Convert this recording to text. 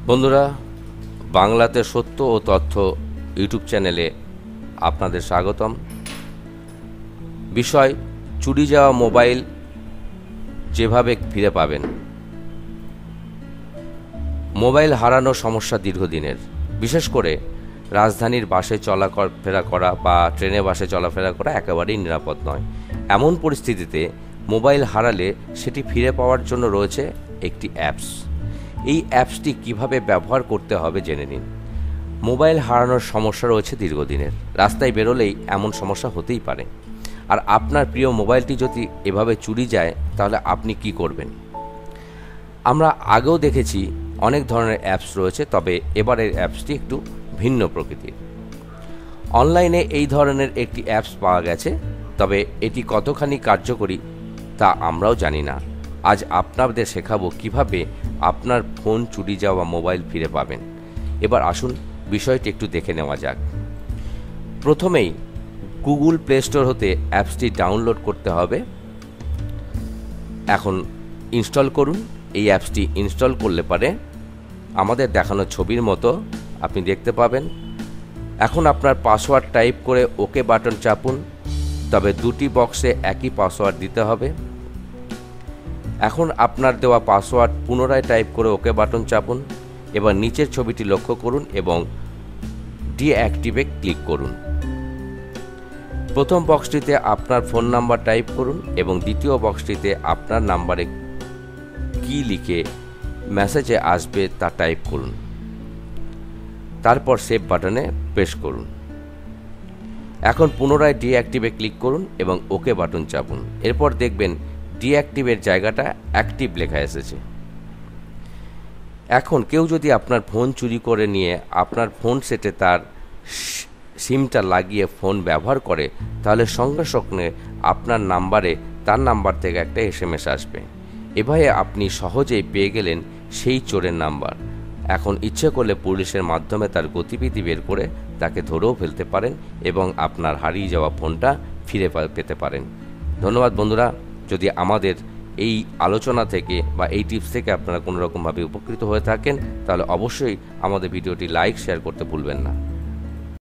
বন্ধুরা, বাংলাতে সত্য ও তথ্য ইউটিউব চ্যানেলে আপনাদের স্বাগতম। বিষয়: চুরি যাওয়া মোবাইল যেভাবে ফিরে পাবেন। মোবাইল হারানোর সমস্যা দীর্ঘদিনের, বিশেষ করে রাজধানীর বাসে চলাফেরা করা বা ট্রেনে বাসে চলাফেরা করা একেবারেই নিরাপদ নয়। এমন পরিস্থিতিতে মোবাইল হারালে সেটি ফিরে পাওয়ার জন্য রয়েছে একটি অ্যাপস। এই অ্যাপসটি কিভাবে ব্যবহার করতে হবে জেনে নিন। মোবাইল হারানোর সমস্যা রয়েছে দীর্ঘদিনের, রাস্তায় বেরোলেই এমন সমস্যা হতেই পারে। আর আপনার প্রিয় মোবাইলটি যদি এভাবে চুরি যায় তাহলে আপনি কি করবেন? আমরা আগেও দেখেছি অনেক ধরনের অ্যাপস রয়েছে, তবে এবারের অ্যাপসটি একটু ভিন্ন প্রকৃতির। অনলাইনে এই ধরনের একটি অ্যাপস পাওয়া গেছে, তবে এটি কতখানি কার্যকরী তা আমরাও জানি না। আজ আপনাদের শেখাবো কিভাবে আপনার ফোন চুরি যাওয়া মোবাইল ফিরে পাবেন। এবার আসুন বিষয়টি একটু দেখে নেওয়া যাক। প্রথমেই গুগল প্লে স্টোর হতে অ্যাপসটি ডাউনলোড করতে হবে। এখন ইনস্টল করুন। এই অ্যাপসটি ইনস্টল করলে পারে আমাদের দেখানো ছবির মতো আপনি দেখতে পাবেন। এখন আপনার পাসওয়ার্ড টাইপ করে ওকে বাটন চাপুন, তবে দুটি বক্সে একই পাসওয়ার্ড দিতে হবে। এখন আপনার দেওয়া পাসওয়ার্ড পুনরায় টাইপ করে ওকে বাটন চাপুন। এবার নিচের ছবিটি লক্ষ্য করুন এবং ডিঅ্যাক্টিভে ক্লিক করুন। প্রথম বক্সটিতে আপনার ফোন নাম্বার টাইপ করুন এবং দ্বিতীয় বক্সটিতে আপনার নাম্বারে কি লিখে মেসেজে আসবে তা টাইপ করুন। তারপর সেভ বাটনে প্রেস করুন। এখন পুনরায় ডিঅ্যাক্টিভে ক্লিক করুন এবং ওকে বাটন চাপুন। এরপর দেখবেন ডিঅ্যাক্টিভের জায়গাটা অ্যাক্টিভ লেখা এসেছে। এখন কেউ যদি আপনার ফোন চুরি করে নিয়ে আপনার ফোন সেটে তার সিমটা লাগিয়ে ফোন ব্যবহার করে, তাহলে সঙ্গে সঙ্গে আপনার নাম্বারে তার নাম্বার থেকে একটা SMS আসবে। এভাবে আপনি সহজেই পেয়ে গেলেন সেই চোরের নাম্বার। এখন ইচ্ছে করলে পুলিশের মাধ্যমে তার গতিবিধি বের করে তাকে ধরেও ফেলতে পারেন এবং আপনার হারিয়ে যাওয়া ফোনটা ফিরে পেতে পারেন। ধন্যবাদ বন্ধুরা। যদি আমাদের এই আলোচনা থেকে বা এই টিপস থেকে আপনারা কোনো রকমভাবে উপকৃত হয়ে থাকেন তাহলে অবশ্যই আমাদের ভিডিওটি লাইক শেয়ার করতে ভুলবেন না।